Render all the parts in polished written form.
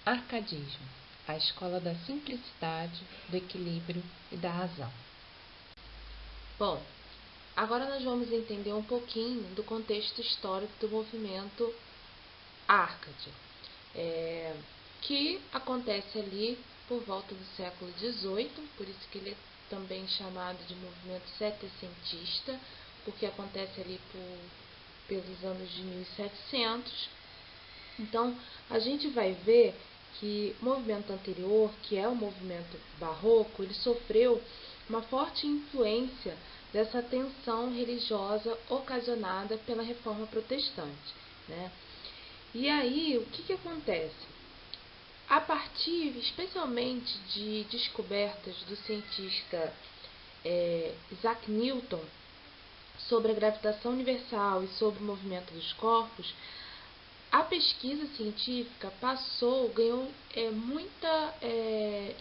Arcadismo, a escola da simplicidade, do equilíbrio e da razão. Bom, agora nós vamos entender um pouquinho do contexto histórico do movimento Arcade, que acontece ali por volta do século XVIII, por isso que ele é também chamado de movimento setecentista, porque acontece ali pelos anos de 1700. Então, a gente vai ver que o movimento anterior, que é o movimento barroco, ele sofreu uma forte influência dessa tensão religiosa ocasionada pela reforma protestante, né? E aí, o que acontece? A partir, especialmente, de descobertas do cientista Isaac Newton sobre a gravitação universal e sobre o movimento dos corpos, a pesquisa científica ganhou muita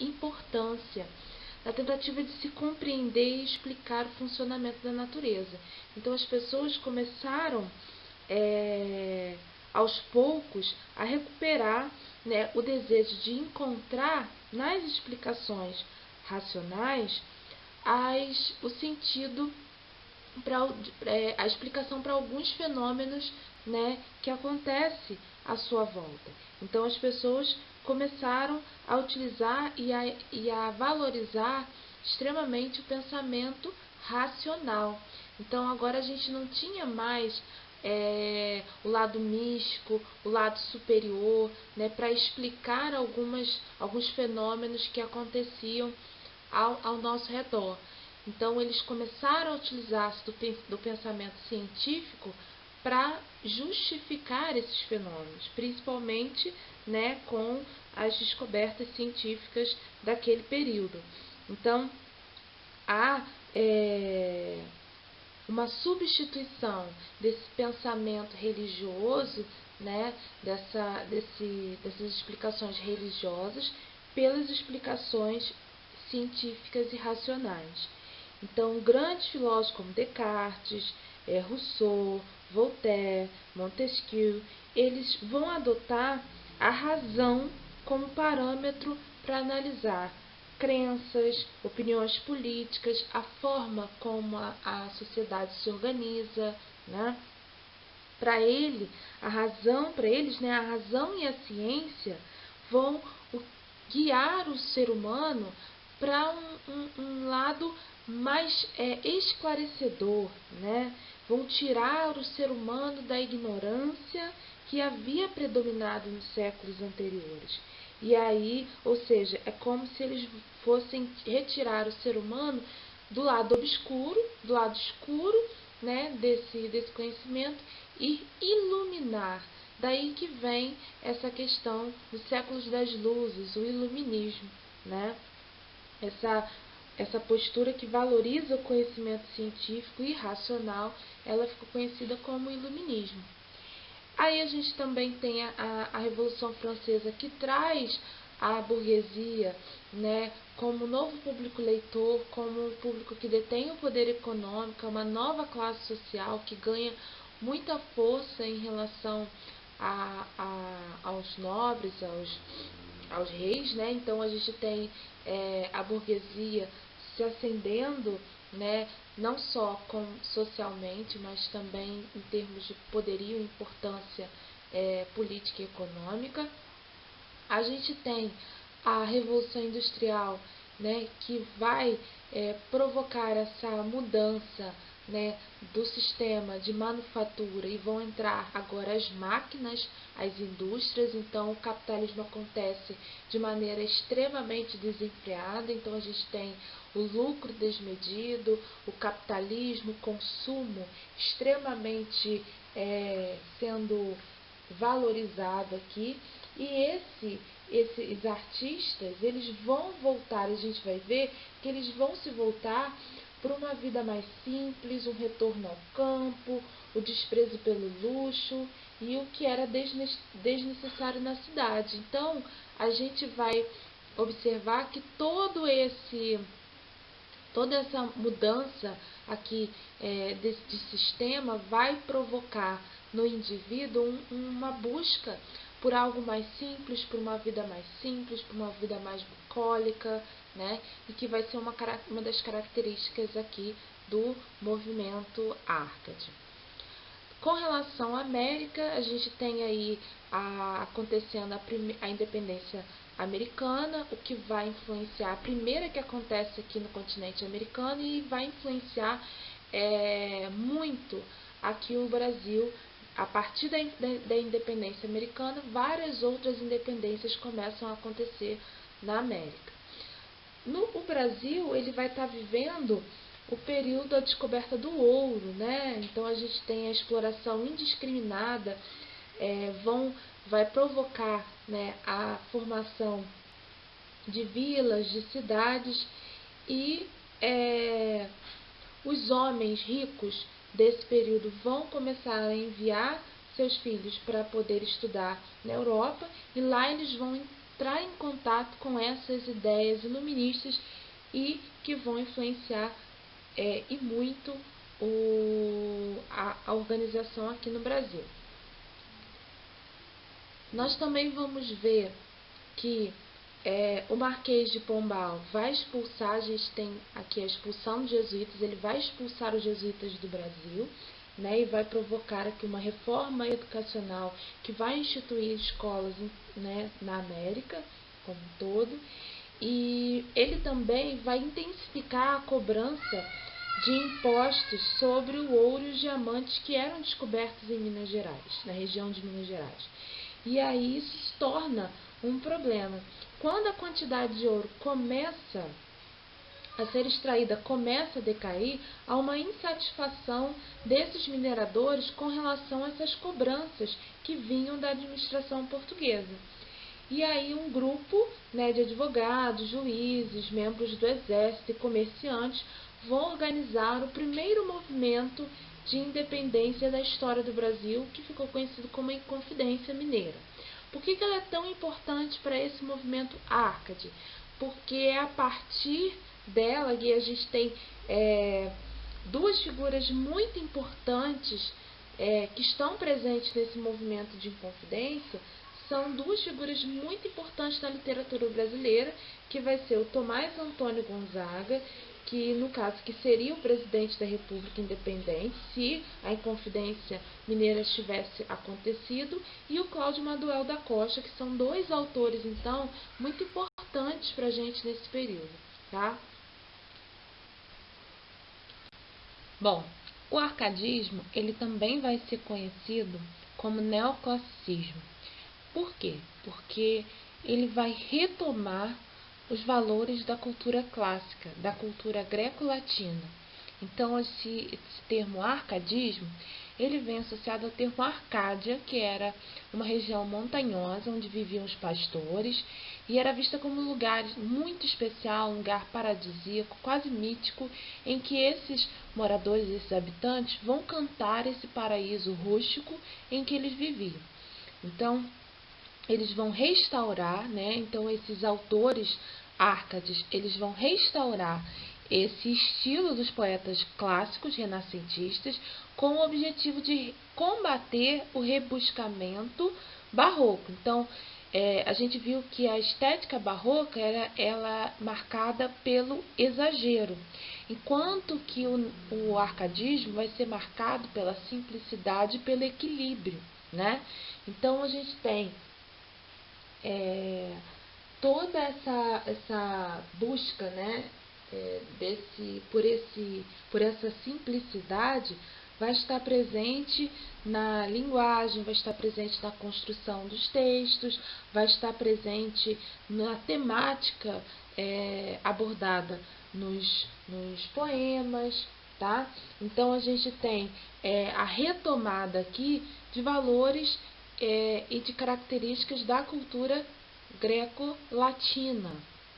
importância na tentativa de se compreender e explicar o funcionamento da natureza. Então, as pessoas começaram, aos poucos, a recuperar, né, o desejo de encontrar nas explicações racionais o sentido, a explicação para alguns fenômenos, né, que acontece à sua volta. Então, as pessoas começaram a utilizar e a valorizar extremamente o pensamento racional. Então, agora a gente não tinha mais o lado místico, o lado superior, né, para explicar alguns fenômenos que aconteciam ao nosso redor. Então, eles começaram a utilizar-se do pensamento científico para justificar esses fenômenos, principalmente, né, com as descobertas científicas daquele período. Então, há uma substituição desse pensamento religioso, né, dessas explicações religiosas, pelas explicações científicas e racionais. Então, grandes filósofos como Descartes, Rousseau, Voltaire, Montesquieu, eles vão adotar a razão como parâmetro para analisar crenças, opiniões políticas, a forma como a sociedade se organiza, né? Para eles, a razão e a ciência vão guiar o ser humano para um lado mais esclarecedor, né? Vão tirar o ser humano da ignorância que havia predominado nos séculos anteriores. E aí, ou seja, é como se eles fossem retirar o ser humano do lado obscuro, do lado escuro, né, desse conhecimento, e iluminar. Daí que vem essa questão dos séculos das luzes, o iluminismo, né? Essa postura que valoriza o conhecimento científico e racional, ela ficou conhecida como iluminismo. Aí a gente também tem a Revolução Francesa, que traz a burguesia, né, como novo público leitor, como um público que detém o poder econômico, uma nova classe social que ganha muita força em relação aos nobres, aos reis, né? Então a gente tem a burguesia se ascendendo, né, não só socialmente, mas também em termos de poderio e importância política e econômica. A gente tem a Revolução Industrial, né, que vai provocar essa mudança, né, do sistema de manufatura, e vão entrar agora as máquinas, as indústrias. Então o capitalismo acontece de maneira extremamente desenfreada. Então a gente tem o lucro desmedido, o capitalismo, o consumo extremamente sendo valorizado aqui. E esses artistas, eles vão voltar, a gente vai ver que eles vão se voltar para uma vida mais simples, um retorno ao campo, o desprezo pelo luxo e o que era desnecessário na cidade. Então, a gente vai observar que toda essa mudança aqui de sistema vai provocar no indivíduo uma busca por algo mais simples, por uma vida mais simples, por uma vida mais bucólica, né? E que vai ser uma das características aqui do movimento Arcade. Com relação à América, a gente tem aí acontecendo a independência americana, o que vai influenciar, a primeira que acontece aqui no continente americano, e vai influenciar muito aqui o Brasil. A partir da independência americana, várias outras independências começam a acontecer na América. O Brasil, ele vai estar vivendo o período da descoberta do ouro, né? Então a gente tem a exploração indiscriminada, vai provocar, né, a formação de vilas, de cidades, e os homens ricos desse período vão começar a enviar seus filhos para poder estudar na Europa, e lá eles vão entrar em contato com essas ideias iluministas e que vão influenciar e muito a organização aqui no Brasil. Nós também vamos ver que o Marquês de Pombal vai expulsar, a gente tem aqui a expulsão dos jesuítas, ele vai expulsar os jesuítas do Brasil, né, e vai provocar aqui uma reforma educacional que vai instituir escolas, né, na América como um todo, e ele também vai intensificar a cobrança de impostos sobre o ouro e os diamantes que eram descobertos em Minas Gerais, na região de Minas Gerais. E aí isso se torna um problema. Quando a quantidade de ouro começa a ser extraída, começa a decair, há uma insatisfação desses mineradores com relação a essas cobranças que vinham da administração portuguesa. E aí um grupo, né, de advogados, juízes, membros do exército e comerciantes vão organizar o primeiro movimento de independência da história do Brasil, que ficou conhecido como a Inconfidência Mineira. Por que ela é tão importante para esse movimento Arcade? Porque é a partir dela que a gente tem duas figuras muito importantes que estão presentes nesse movimento de Inconfidência. São duas figuras muito importantes na literatura brasileira, que vai ser o Tomás Antônio Gonzaga, que no caso que seria o presidente da República Independente, se a Inconfidência Mineira tivesse acontecido, e o Cláudio Maduel da Costa, que são dois autores, então, muito importantes para a gente nesse período, tá? Bom, o arcadismo, ele também vai ser conhecido como neoclassicismo. Por quê? Porque ele vai retomar os valores da cultura clássica, da cultura greco-latina. Então, esse termo arcadismo, ele vem associado ao termo Arcádia, que era uma região montanhosa onde viviam os pastores, e era vista como um lugar muito especial, um lugar paradisíaco, quase mítico, em que esses moradores, esses habitantes, vão cantar esse paraíso rústico em que eles viviam. Então, eles vão restaurar, né? Então esses autores Árcades, eles vão restaurar esse estilo dos poetas clássicos renascentistas com o objetivo de combater o rebuscamento barroco. Então, a gente viu que a estética barroca ela marcada pelo exagero, enquanto que o arcadismo vai ser marcado pela simplicidade e pelo equilíbrio, né? Então, a gente tem toda essa busca, né, por essa simplicidade vai estar presente na linguagem, vai estar presente na construção dos textos, vai estar presente na temática abordada nos poemas, tá? Então a gente tem a retomada aqui de valores e de características da cultura greco-latina,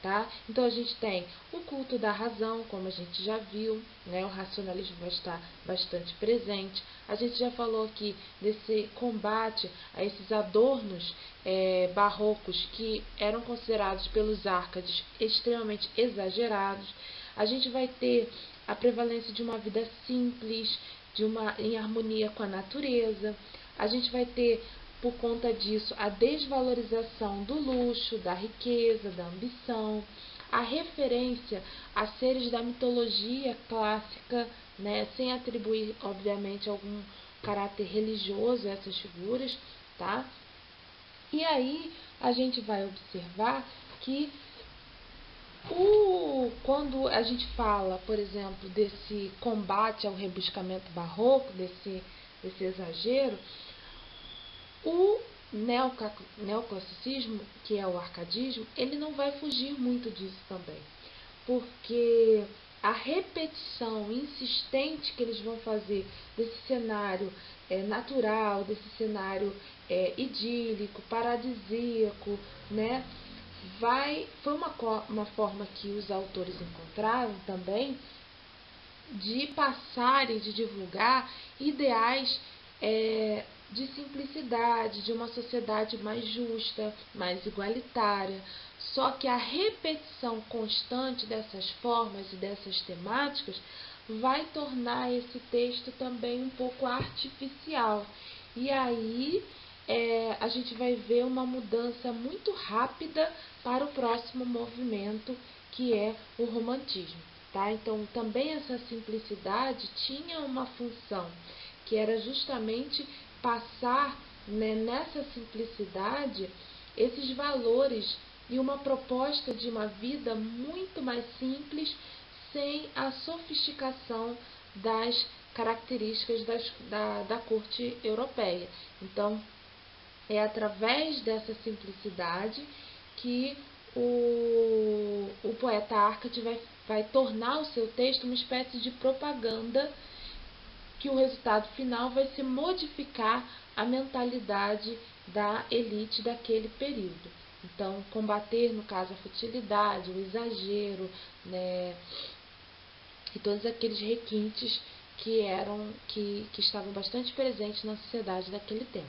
tá? Então a gente tem o culto da razão, como a gente já viu, né? O racionalismo vai estar bastante presente. A gente já falou aqui desse combate a esses adornos barrocos que eram considerados pelos Árcades extremamente exagerados. A gente vai ter a prevalência de uma vida simples, em harmonia com a natureza. A gente vai ter por conta disso, a desvalorização do luxo, da riqueza, da ambição, a referência a seres da mitologia clássica, né, sem atribuir, obviamente, algum caráter religioso a essas figuras, tá? E aí a gente vai observar que quando a gente fala, por exemplo, desse combate ao rebuscamento barroco, desse exagero, o neoclassicismo, que é o arcadismo, ele não vai fugir muito disso também, porque a repetição insistente que eles vão fazer desse cenário natural, desse cenário idílico, paradisíaco, né? Foi uma forma que os autores encontraram também de passar e de divulgar ideais de simplicidade, de uma sociedade mais justa, mais igualitária. Só que a repetição constante dessas formas e dessas temáticas vai tornar esse texto também um pouco artificial. E aí a gente vai ver uma mudança muito rápida para o próximo movimento, que é o romantismo. Tá? Então, também essa simplicidade tinha uma função, que era justamente passar, né, nessa simplicidade esses valores e uma proposta de uma vida muito mais simples, sem a sofisticação das características da corte europeia. Então, é através dessa simplicidade que o poeta Arcade vai tornar o seu texto uma espécie de propaganda, que o resultado final vai ser modificar a mentalidade da elite daquele período. Então, combater, no caso, a futilidade, o exagero, né, e todos aqueles requintes que estavam bastante presentes na sociedade daquele tempo.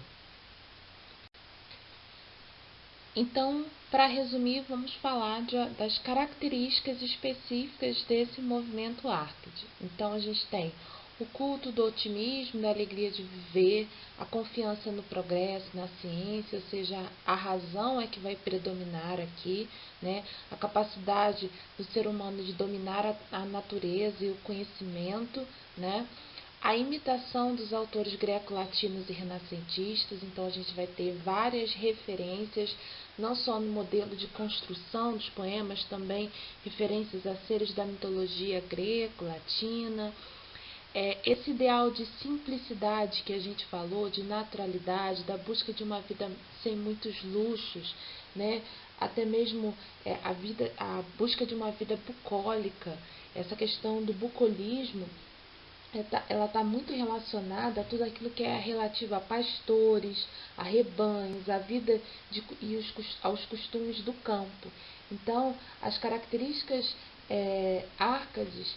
Então, para resumir, vamos falar das características específicas desse movimento Arcade. Então, a gente tem o culto do otimismo, da alegria de viver, a confiança no progresso, na ciência, ou seja, a razão é que vai predominar aqui, né? A capacidade do ser humano de dominar a natureza e o conhecimento, né? A imitação dos autores greco-latinos e renascentistas, então a gente vai ter várias referências, não só no modelo de construção dos poemas, também referências a seres da mitologia greco-latina. Esse ideal de simplicidade que a gente falou, de naturalidade, da busca de uma vida sem muitos luxos, né? Até mesmo a busca de uma vida bucólica, essa questão do bucolismo, ela está muito relacionada a tudo aquilo que é relativo a pastores, a rebanhos, a vida aos costumes do campo. Então, as características Árcades,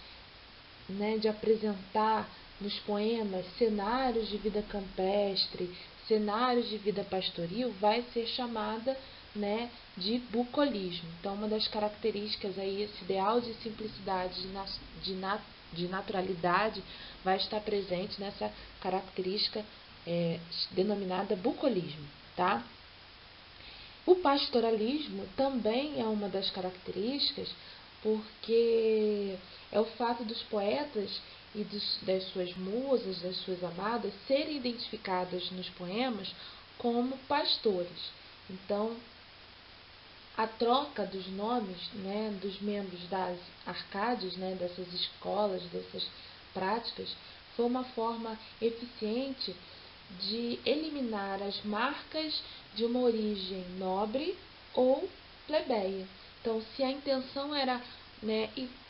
né, de apresentar nos poemas cenários de vida campestre, cenários de vida pastoril, vai ser chamada, né, de bucolismo. Então, uma das características aí, esse ideal de simplicidade, de naturalidade, vai estar presente nessa característica denominada bucolismo, tá? O pastoralismo também é uma das características, porque é o fato dos poetas e das suas musas, das suas amadas, serem identificadas nos poemas como pastores. Então, a troca dos nomes, né, dos membros das Arcádias, né, dessas escolas, dessas práticas, foi uma forma eficiente de eliminar as marcas de uma origem nobre ou plebeia. Então, se a intenção era, né,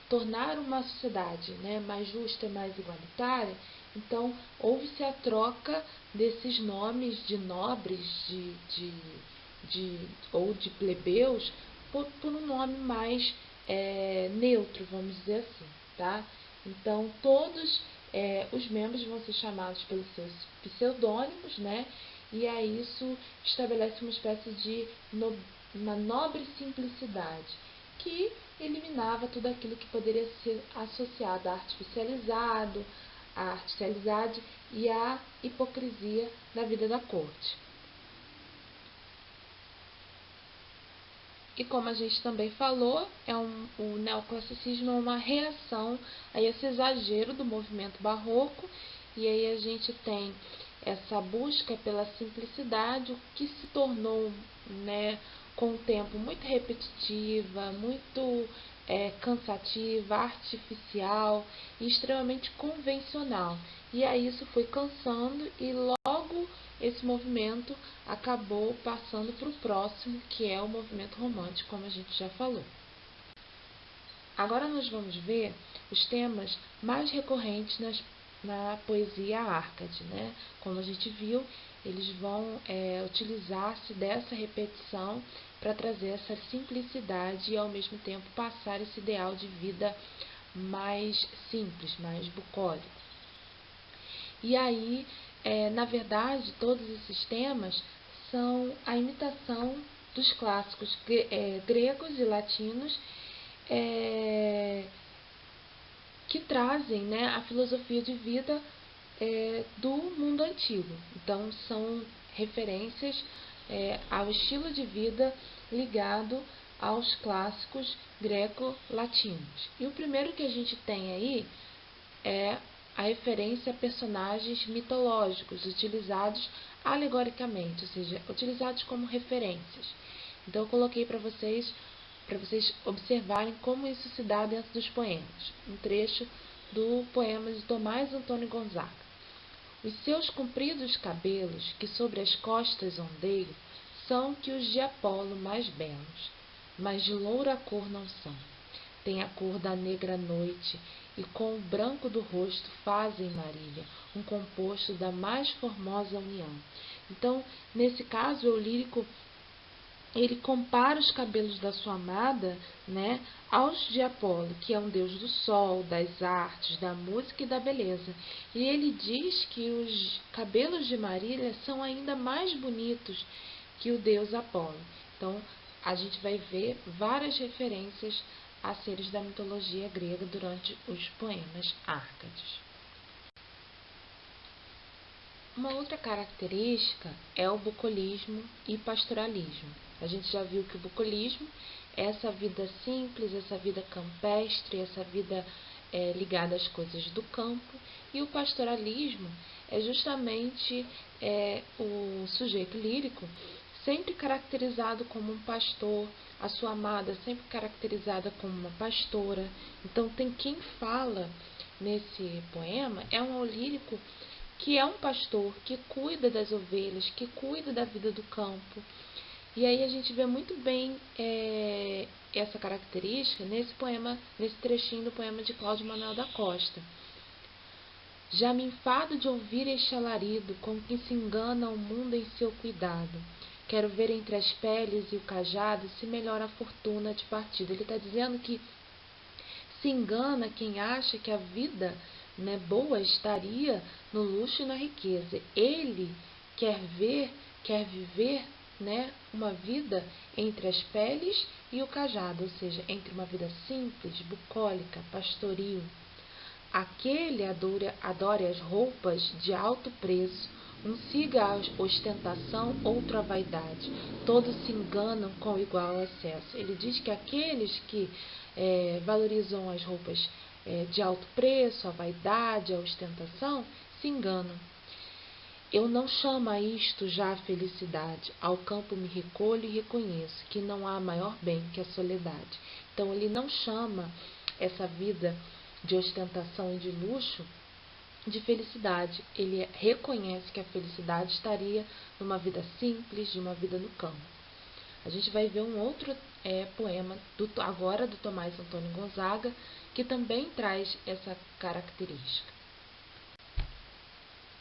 tornar uma sociedade, né, mais justa e mais igualitária, então houve-se a troca desses nomes de nobres, ou de plebeus, por um nome mais neutro, vamos dizer assim, tá? Então, todos os membros vão ser chamados pelos seus pseudônimos, né? E aí isso estabelece uma espécie de uma nobre simplicidade, que eliminava tudo aquilo que poderia ser associado a artificialidade e à hipocrisia da vida da corte. E como a gente também falou, o neoclassicismo é uma reação a esse exagero do movimento barroco, e aí a gente tem essa busca pela simplicidade, o que se tornou, né, com o tempo muito repetitiva, muito cansativa, artificial e extremamente convencional. E aí isso foi cansando e logo esse movimento acabou passando para o próximo, que é o movimento romântico, como a gente já falou. Agora nós vamos ver os temas mais recorrentes na poesia Arcade, né? Como a gente viu, eles vão utilizar-se dessa repetição para trazer essa simplicidade e ao mesmo tempo passar esse ideal de vida mais simples, mais bucólico. E aí, na verdade, todos esses temas são a imitação dos clássicos gregos e latinos, que trazem, né, a filosofia de vida do mundo antigo. Então, são referências ao estilo de vida ligado aos clássicos greco-latinos. E o primeiro que a gente tem aí é a referência a personagens mitológicos utilizados alegoricamente, ou seja, utilizados como referências. Então, eu coloquei para vocês observarem como isso se dá dentro dos poemas. Um trecho do poema de Tomás Antônio Gonzaga. Os seus compridos cabelos, que sobre as costas ondeiam, são que os de Apolo mais belos, mas de loura cor não são. Tem a cor da negra noite, e com o branco do rosto fazem Marília, um composto da mais formosa união. Então, nesse caso, o lírico ele compara os cabelos da sua amada, né, aos de Apolo, que é um deus do sol, das artes, da música e da beleza. E ele diz que os cabelos de Marília são ainda mais bonitos que o deus Apolo. Então, a gente vai ver várias referências a seres da mitologia grega durante os poemas Árcades. Uma outra característica é o bucolismo e pastoralismo. A gente já viu que o bucolismo é essa vida simples, essa vida campestre, essa vida ligada às coisas do campo, e o pastoralismo é justamente o sujeito lírico sempre caracterizado como um pastor, a sua amada sempre caracterizada como uma pastora. Então, tem quem fala nesse poema é um lírico que é um pastor, que cuida das ovelhas, que cuida da vida do campo. E aí a gente vê muito bem essa característica nesse poema, nesse trechinho do poema de Cláudio Manuel da Costa. Já me enfado de ouvir este alarido com que se engana o mundo em seu cuidado. Quero ver entre as peles e o cajado se melhora a fortuna de partida. Ele está dizendo que se engana quem acha que a vida boa estaria no luxo e na riqueza. Ele quer viver uma vida entre as peles e o cajado, ou seja, entre uma vida simples, bucólica, pastoril. Aquele adora as roupas de alto preço, um siga a ostentação, outro a vaidade. Todos se enganam com igual excesso. Ele diz que aqueles que valorizam as roupas de alto preço, a vaidade, a ostentação, se enganam. Eu não chamo a isto já a felicidade. Ao campo me recolho e reconheço que não há maior bem que a soledade. Então, ele não chama essa vida de ostentação e de luxo de felicidade. Ele reconhece que a felicidade estaria numa vida simples, de uma vida no campo. A gente vai ver um outro poema, agora do Tomás Antônio Gonzaga, que também traz essa característica.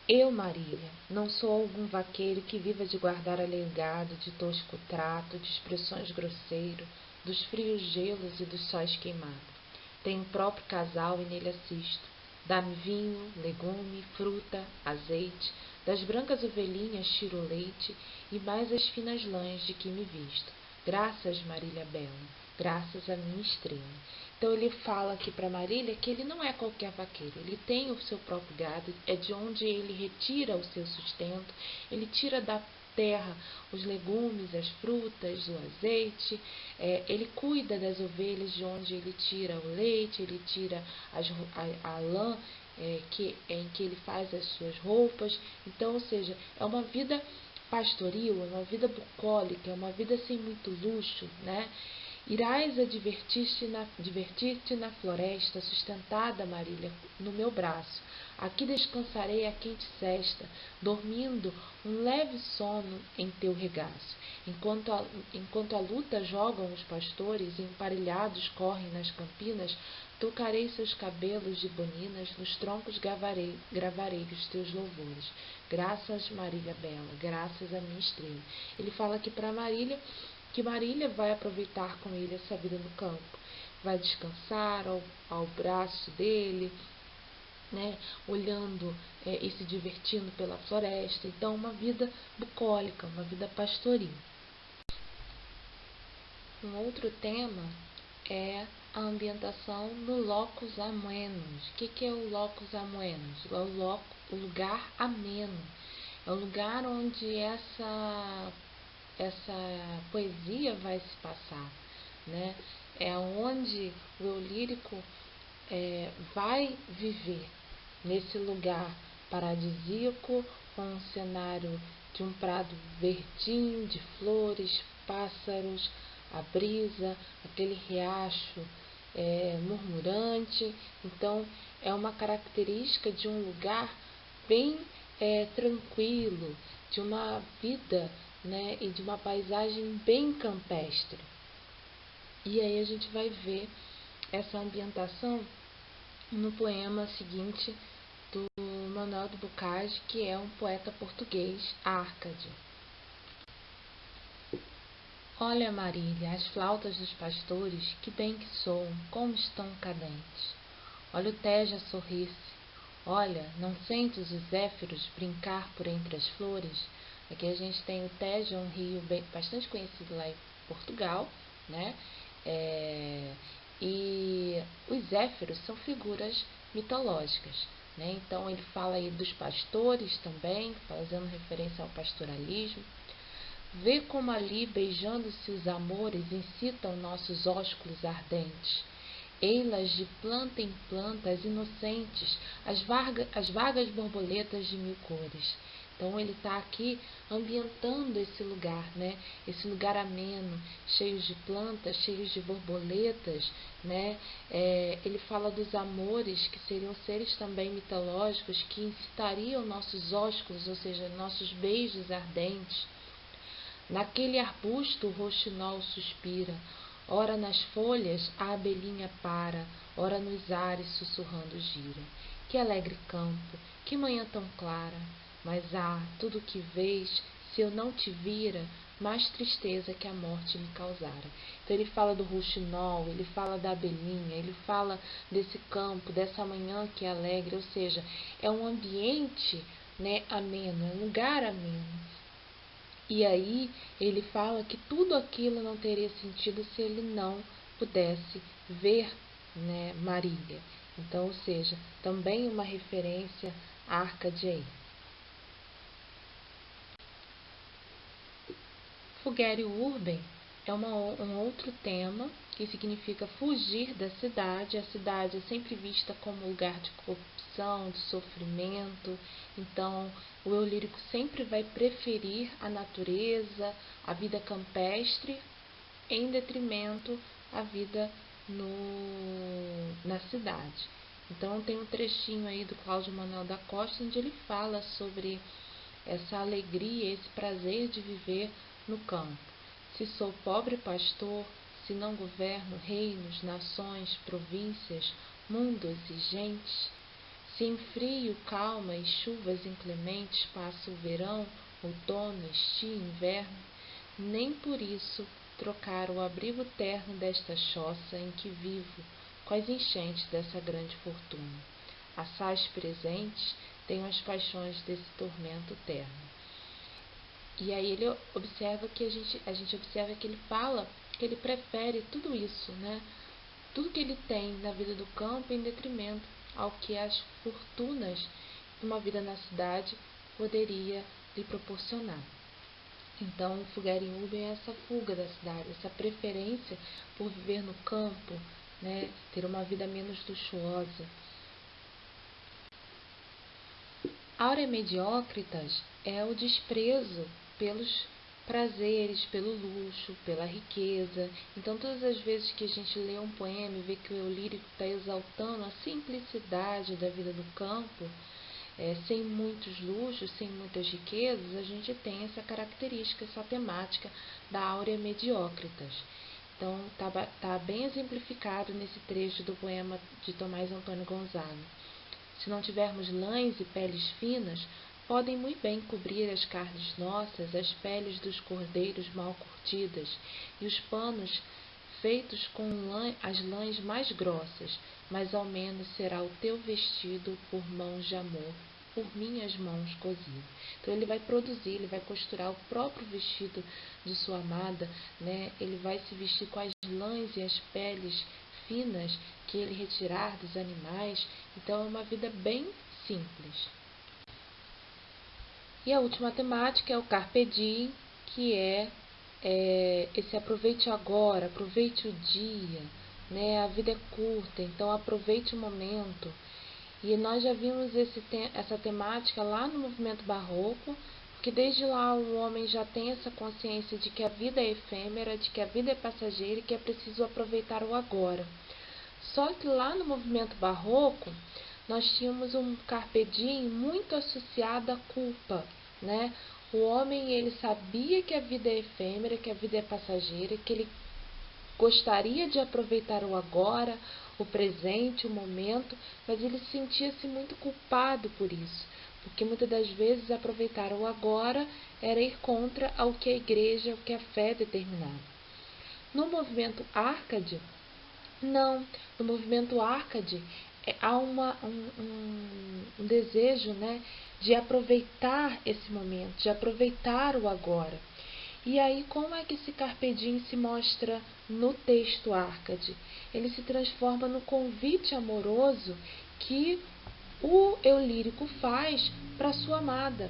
Eu, Marília, não sou algum vaqueiro que viva de guardar alegado, de tosco trato, de expressões grosseiras, dos frios gelos e dos sóis queimados. Tenho um próprio casal e nele assisto. Dá-me vinho, legume, fruta, azeite, das brancas ovelhinhas tiro o leite e mais as finas lãs de que me visto. Graças, Marília bela, graças à minha estrela. Então ele fala aqui para Marília que ele não é qualquer vaqueiro, ele tem o seu próprio gado, é de onde ele retira o seu sustento, ele tira terra os legumes, as frutas, o azeite. Ele cuida das ovelhas, de onde ele tira o leite, ele tira a lã em que ele faz as suas roupas. Então, ou seja, é uma vida pastoril, é uma vida bucólica, é uma vida sem muito luxo, né? Irás a divertir-te na floresta, sustentada, Marília, no meu braço. Aqui descansarei a quente sesta, dormindo um leve sono em teu regaço. Enquanto a luta jogam os pastores e emparelhados correm nas campinas, tocarei seus cabelos de boninas, nos troncos gravarei os teus louvores. Graças, Marília bela, graças a minha estrela. Ele fala aqui para Marília que Marília vai aproveitar com ele essa vida no campo, vai descansar ao braço dele, né, olhando e se divertindo pela floresta. Então, uma vida bucólica, uma vida pastoril. Um outro tema é a ambientação no locus amoenos. O que é o locus amoenos? É o lugar ameno. É o lugar onde essa poesia vai se passar, né? É onde o eu lírico vai viver, nesse lugar paradisíaco, com um cenário de um prado verdinho, de flores, pássaros, a brisa, aquele riacho murmurante. Então, é uma característica de um lugar bem tranquilo, de uma vida, né, e de uma paisagem bem campestre. E aí a gente vai ver essa ambientação no poema seguinte do Manuel de Bocage, que é um poeta português, Árcade. Olha, Marília, as flautas dos pastores, que bem que soam, como estão cadentes. Olha o Tejo a sorrir-se. Olha, não sentes os zéfiros brincar por entre as flores? Aqui a gente tem o Tejo, um rio bastante conhecido lá em Portugal, né? E os zéfiros são figuras mitológicas, né? Então ele fala aí dos pastores também, fazendo referência ao pastoralismo. Vê como ali, beijando-se os amores, incitam nossos ósculos ardentes. Ei-las de planta em planta, as inocentes, as vagas borboletas de mil cores. Então ele está aqui ambientando esse lugar, né? Esse lugar ameno, cheio de plantas, cheio de borboletas, né? Ele fala dos amores, que seriam seres também mitológicos, que incitariam nossos ósculos, ou seja, nossos beijos ardentes. Naquele arbusto o roxinol suspira, ora nas folhas a abelhinha para, ora nos ares sussurrando gira. Que alegre campo, que manhã tão clara! Mas tudo que vês, se eu não te vira, mais tristeza que a morte me causara. Então ele fala do roxinol, ele fala da abelhinha, ele fala desse campo, dessa manhã que é alegre, ou seja, é um ambiente, né, ameno, é um lugar ameno. E aí ele fala que tudo aquilo não teria sentido se ele não pudesse ver, né, Marília. Então, ou seja, também uma referência à Árcade aí. Fugerio urbem é um outro tema que significa fugir da cidade. A cidade é sempre vista como lugar de corrupção, de sofrimento. Então, o eu lírico sempre vai preferir a natureza, a vida campestre, em detrimento à vida na cidade. Então, tem um trechinho aí do Cláudio Manuel da Costa, onde ele fala sobre essa alegria, esse prazer de viver no campo. Se sou pobre pastor, se não governo reinos, nações, províncias, mundos e gentes, se em frio, calma e chuvas inclementes passo o verão, outono, estio, inverno, nem por isso trocar o abrigo terno desta choça em que vivo com as enchentes dessa grande fortuna. Assaz presentes tenho as paixões desse tormento terno. E aí ele observa que a gente observa que ele fala que ele prefere tudo isso, né? Tudo que ele tem na vida do campo em detrimento ao que as fortunas de uma vida na cidade poderia lhe proporcionar. Então, o fugar em Uber é essa fuga da cidade, essa preferência por viver no campo, né? Ter uma vida menos luxuosa. Aurea mediocritas é o desprezo pelos prazeres, pelo luxo, pela riqueza. Então, todas as vezes que a gente lê um poema e vê que o eu lírico está exaltando a simplicidade da vida do campo, sem muitos luxos, sem muitas riquezas, a gente tem essa característica, essa temática da Aurea mediocritas. Então, tá bem exemplificado nesse trecho do poema de Tomás Antônio Gonzaga. Se não tivermos lãs e peles finas, podem muito bem cobrir as carnes nossas, as peles dos cordeiros mal curtidas, e os panos feitos com as lãs mais grossas, mas ao menos será o teu vestido por mãos de amor, por minhas mãos cozido. Então ele vai produzir, ele vai costurar o próprio vestido de sua amada, né? Ele vai se vestir com as lãs e as peles finas que ele retirar dos animais. Então é uma vida bem simples. E a última temática é o Carpe Diem, que é esse aproveite agora, aproveite o dia, né? A vida é curta, então aproveite o momento. E nós já vimos essa temática lá no movimento barroco, porque desde lá o homem já tem essa consciência de que a vida é efêmera, de que a vida é passageira e que é preciso aproveitar o agora. Só que lá no movimento barroco, nós tínhamos um carpe diem muito associado à culpa, né? O homem, ele sabia que a vida é efêmera, que a vida é passageira, que ele gostaria de aproveitar o agora, o presente, o momento, mas ele sentia-se muito culpado por isso, porque muitas das vezes aproveitar o agora era ir contra ao que a igreja, o que a fé determinava. No movimento Arcade, não, no movimento Arcade há um desejo, né, de aproveitar esse momento, de aproveitar o agora. E aí, como é que esse Carpe Diem se mostra no texto Arcade? Ele se transforma no convite amoroso que o eu lírico faz para sua amada,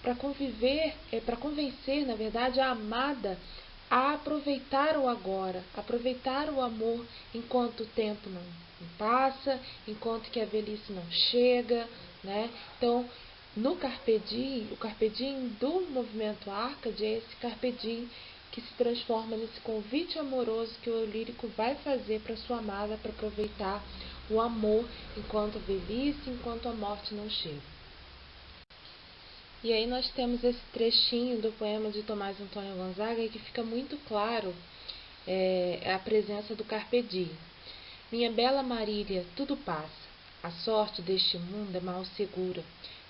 para convencer, na verdade, a amada a aproveitar o agora, aproveitar o amor enquanto o tempo não passa, enquanto que a velhice não chega, né? Então, no Carpe Diem, o Carpe Diem do movimento Arcade é esse Carpe Diem que se transforma nesse convite amoroso que o eu lírico vai fazer para sua amada para aproveitar o amor enquanto a velhice, enquanto a morte não chega. E aí nós temos esse trechinho do poema de Tomás Antônio Gonzaga que fica muito claro a presença do Carpe Diem. Minha bela Marília, tudo passa. A sorte deste mundo é mal segura.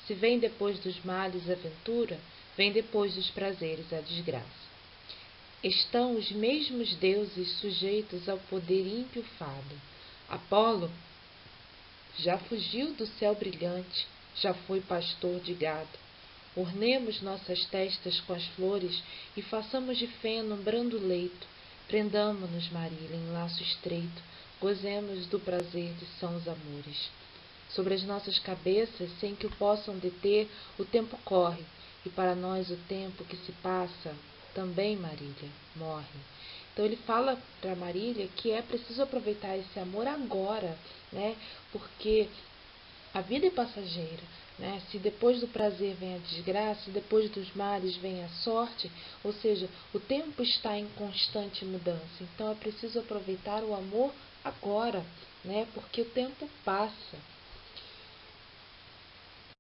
Se vem depois dos males a ventura, vem depois dos prazeres a desgraça. Estão os mesmos deuses sujeitos ao poder ímpio fado. Apolo já fugiu do céu brilhante, já foi pastor de gado. Ornemos nossas testas com as flores e façamos de feno um brando leito. Prendamo-nos, Marília, em laço estreito, gozemos do prazer de sãos amores. Sobre as nossas cabeças, sem que o possam deter, o tempo corre, e para nós o tempo que se passa, também, Marília, morre. Então ele fala para Marília que é preciso aproveitar esse amor agora, né? Porque a vida é passageira, né? Se depois do prazer vem a desgraça, se depois dos males vem a sorte, ou seja, o tempo está em constante mudança. Então é preciso aproveitar o amor agora, né? Porque o tempo passa.